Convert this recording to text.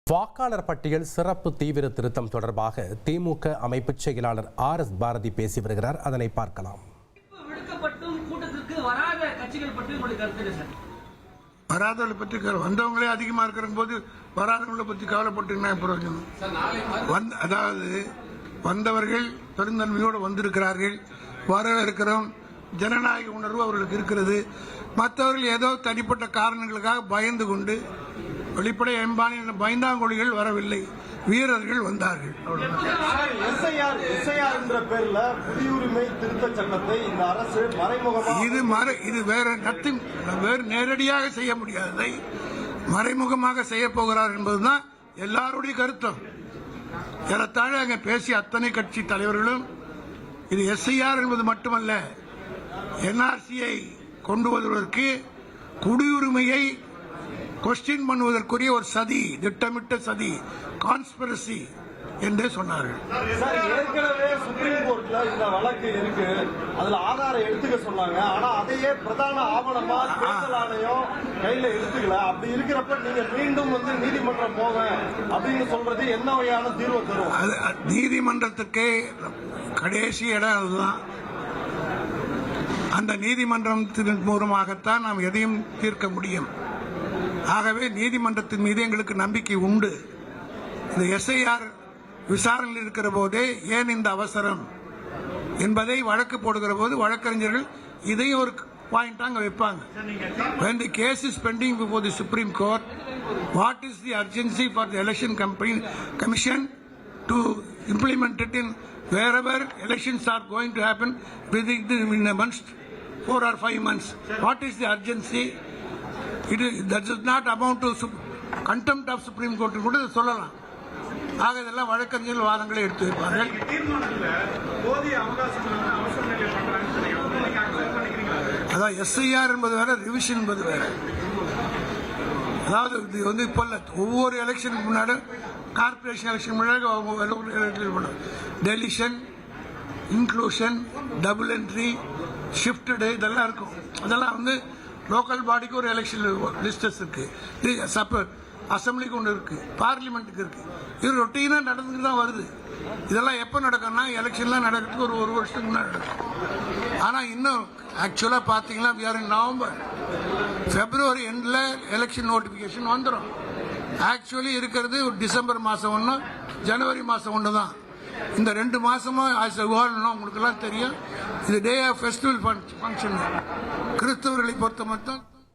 வாக்காளர் பட்டியல் சிறப்பு தீவிர திருத்தம் தொடர்பாக திமுக அமைப்பு செயலாளர் RS பாரதி பேசி வருகிறார். அதனை பார்க்கலாம். வராதவர்களை பற்றி வந்தவங்களே அதிகமா இருக்கிற போது வராதவங்களை பற்றி கவலைப்பட்டு பிரயோஜனம். அதாவது வந்தவர்கள் பெருந்தன்மையோடு வந்திருக்கிறார்கள், வர இருக்கிறோம், ஜனநாயக உணர்வு அவர்களுக்கு இருக்கிறது. மற்றவர்கள் ஏதோ தனிப்பட்ட காரணங்களுக்காக பயந்து கொண்டு வெளிப்படை எம்பான பயந்தாங்கொழிகள் வரவில்லை, வீரர்கள் வந்தார்கள். இது வேறு நேரடியாக செய்ய முடியாததை மறைமுகமாக செய்ய போகிறார் என்பதுதான் எல்லாருடைய கருத்தம். ஏறத்தாழ அங்கே பேசிய அத்தனை கட்சி தலைவர்களும் இது எஸ்ஐஆர் என்பது மட்டுமல்ல, NRCயை கொண்டு வருவதற்கு குடியுரிமையை கொஸ்டின் பண்ணுவதற்குரிய ஒரு சதி, திட்டமிட்ட சதி, கான்ஸ்பிரசி என்றே சொன்னார்கள். ஏற்கனவே சுப்ரீம் கோர்ட்ல இந்த வழக்கு இருக்கு, அதுல ஆதாரம் எடுத்துக்க சொன்னாங்க. ஆனா அதையே பிரதான ஆவணமா தேர்தல் ஆணையம் கையில எடுத்துக்கல. அப்படி இருக்கிறப்ப நீங்க மீண்டும் நீதிமன்றம் போக அப்படின்னு சொல்றது என்ன வகையான தீர்வு தரும்? நீதிமன்றத்துக்கு கடைசி இடம் அதுதான். அந்த நீதிமன்றத்தின் மூலமாகத்தான் நாம் எதையும் தீர்க்க முடியும். ஆகவே நீதிமன்றத்தின் மீது எங்களுக்கு நம்பிக்கை உண்டு. இந்த எஸ்ஐஆர் விசாரணையில் இருக்கிற போதே ஏன் இந்த அவசரம் என்பதை வழக்கு போடுகிற போது வழக்கறிஞர்கள் இதையும் ஒரு பாயிண்ட் அங்க வைப்பாங்க. When the case is pending before the Supreme Court, what is the urgency for the Election Commission to implement it in wherever elections are going to happen within a month, 4 or 5 months? What is the urgency? That does not amount to contempt of Supreme Court கூட சொல்லலாம். ஆக இதெல்லாம் வழக்கறிஞர்கள் வாதங்களை எடுத்து வைப்பார்கள். அதான் SIR என்பது வேற, ரிவிஷன் என்பது வேற. அதாவது இது இப்போ ஒவ்வொரு எலெக்ஷனுக்கு முன்னாடி, கார்பரேஷன் எலெக்ஷன் முன்னாடி deletion, inclusion, double entry, shifted இதெல்லாம் இருக்கும். அதெல்லாம் லோக்கல் பாடிக்கு ஒரு எலெக்ஷன் லிஸ்டஸ் இருக்கு, அசம்பிளிக்கு ஒன்று இருக்கு, பார்லிமெண்ட்டுக்கு இருக்கு. இது ரொட்டீனா நடந்துட்டு தான் வருது. இதெல்லாம் எப்போ நடக்கும்னா எலெக்ஷன்லாம் நடக்கிறதுக்கு ஒரு வருஷத்துக்கு முன்னாடி நடக்கும். ஆனா இன்னும் ஆக்சுவலா பாத்தீங்கன்னா நவம்பர், பிப்ரவரி எண்ட்ல எலெக்ஷன் நோட்டிபிகேஷன் வந்துடும். ஆக்சுவலி இருக்கிறது டிசம்பர் மாசம் 1, ஜனவரி மாசம் 1 தான். இந்த 2 மாசமும் உங்களுக்கு எல்லாம் தெரியும், இது டே ஆஃப் ஃபெஸ்டிவல் ஃபங்க்ஷன். கிறிஸ்தவர்களை பொறுத்த மட்டும்